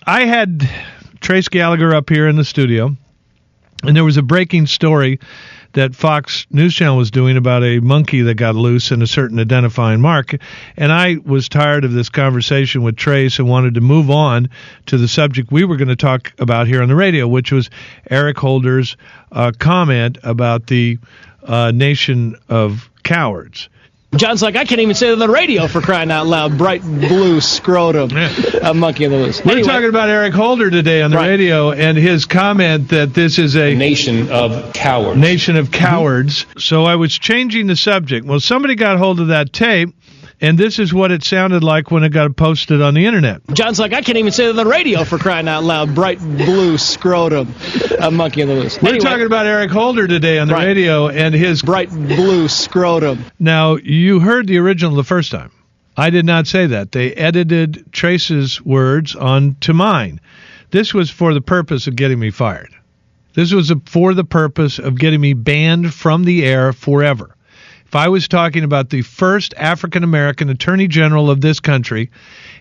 I had Trace Gallagher up here in the studio, and there was a breaking story that Fox News Channel was doing about a monkey that got loose in a certain identifying mark. And I was tired of this conversation with Trace and wanted to move on to the subject we were going to talk about here on the radio, which was Eric Holder's comment about the nation of cowards. John's like, I can't even say it on the radio, for crying out loud. Bright blue scrotum, a monkey on the loose. We're talking about Eric Holder today on the radio and his comment that this is a nation of cowards. Nation of cowards. Mm-hmm. So I was changing the subject. Well, somebody got hold of that tape, and this is what it sounded like when it got posted on the internet. John's like, I can't even say it on the radio, for crying out loud. Bright blue scrotum, a monkey on the loose. We're talking about Eric Holder today on the radio and his bright blue scrotum. Now, you heard the original the first time. I did not say that. They edited Trace's words onto mine. This was for the purpose of getting me fired. This was for the purpose of getting me banned from the air forever. If I was talking about the first African-American attorney general of this country,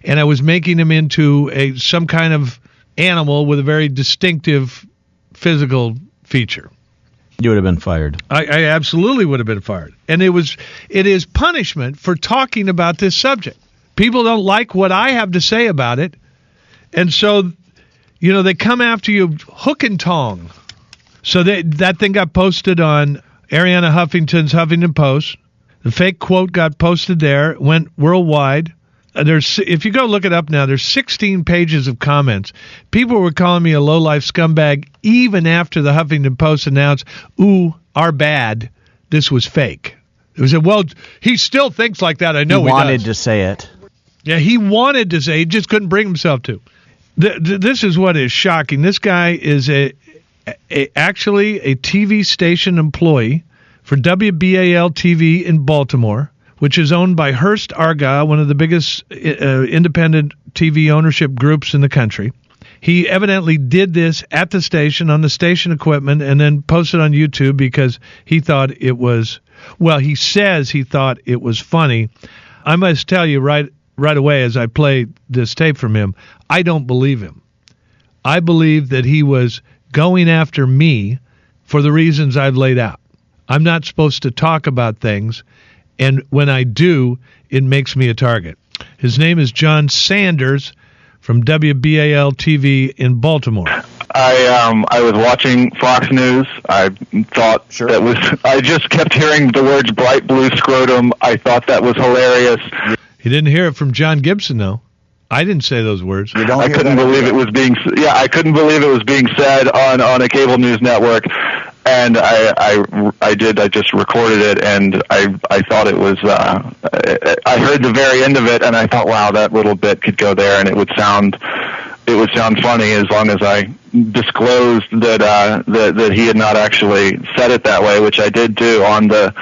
and I was making him into some kind of animal with a very distinctive physical feature, you would have been fired. I absolutely would have been fired. And it is punishment for talking about this subject. People don't like what I have to say about it, and so, they come after you hook and tong. So that thing got posted on Arianna Huffington's Huffington Post. The fake quote got posted there, went worldwide. If you go look it up now, there's 16 pages of comments. People were calling me a low-life scumbag even after the Huffington Post announced, ooh, our bad, this was fake. It was well, he still thinks like that. I know he wanted does. To say it. Yeah, he wanted to say it, he just couldn't bring himself to. This is what is shocking. This guy is actually a TV station employee for WBAL TV in Baltimore, which is owned by Hearst Argyle, one of the biggest independent TV ownership groups in the country. He evidently did this at the station on the station equipment and then posted on YouTube because he thought it was, he says he thought it was funny. I must tell you right away as I play this tape from him, I don't believe him. I believe that he was going after me for the reasons I've laid out. I'm not supposed to talk about things, and when I do, it makes me a target. His name is John Sanders from WBAL TV in Baltimore. I was watching Fox News. I thought I just kept hearing the words bright blue scrotum. I thought that was hilarious. He didn't hear it from John Gibson, though. I didn't say those words. I couldn't believe it was being. Yeah, I couldn't believe it was being said on a cable news network, and I did. I just recorded it, and I thought it was. I heard the very end of it, and I thought, wow, that little bit could go there, and it would sound funny as long as I disclosed that he had not actually said it that way, which I did do on the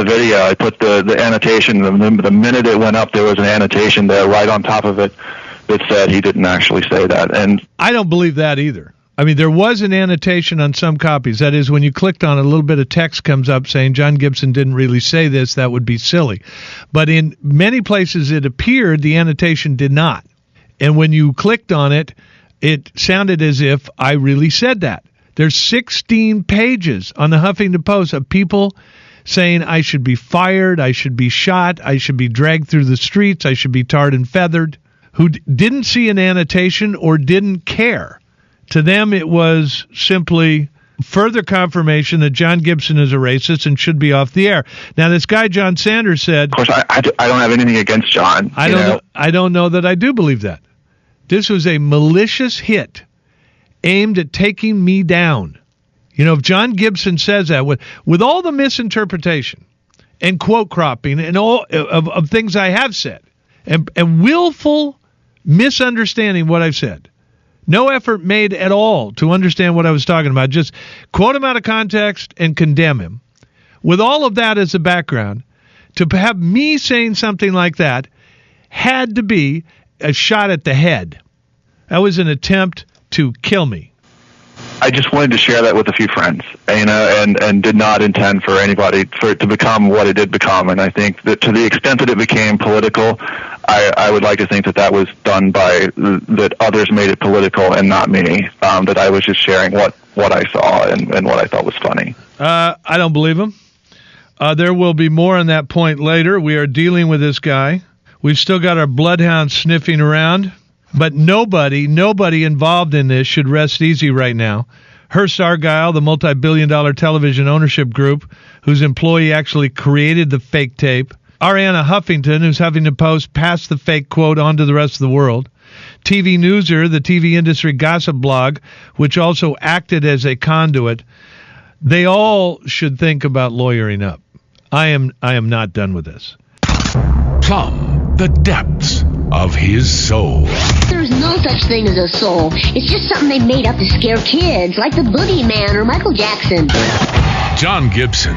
video. I put the annotation. The minute it went up, there was an annotation there right on top of it that said he didn't actually say that. And I don't believe that either. I mean, there was an annotation on some copies. That is, when you clicked on it, a little bit of text comes up saying John Gibson didn't really say this. That would be silly. But in many places it appeared the annotation did not. And when you clicked on it, it sounded as if I really said that. There's 16 pages on the Huffington Post of people saying I should be fired, I should be shot, I should be dragged through the streets, I should be tarred and feathered, who didn't see an annotation or didn't care. To them, it was simply further confirmation that John Gibson is a racist and should be off the air. Now, this guy, John Sanders, said... Of course, I don't have anything against John. I don't know that I do believe that. This was a malicious hit aimed at taking me down. If John Gibson says that, with all the misinterpretation and quote cropping and all of things I have said, and willful misunderstanding what I've said, no effort made at all to understand what I was talking about, just quote him out of context and condemn him. With all of that as a background, to have me saying something like that had to be a shot at the head. That was an attempt to kill me. I just wanted to share that with a few friends, and did not intend for it to become what it did become. And I think that to the extent that it became political, I would like to think that was done by that others made it political and not me. That I was just sharing what I saw and what I thought was funny. I don't believe him. There will be more on that point later. We are dealing with this guy. We've still got our bloodhounds sniffing around, but nobody involved in this should rest easy right now. Hearst Argyle, the multi-billion-dollar television ownership group, whose employee actually created the fake tape. Arianna Huffington, whose Huffington Post passed the fake quote on to the rest of the world. TV Newser, the TV industry gossip blog, which also acted as a conduit. They all should think about lawyering up. I am not done with this. Plumb the depths of his soul. There's no such thing as a soul. It's just something they made up to scare kids, like the Boogeyman or Michael Jackson. John Gibson.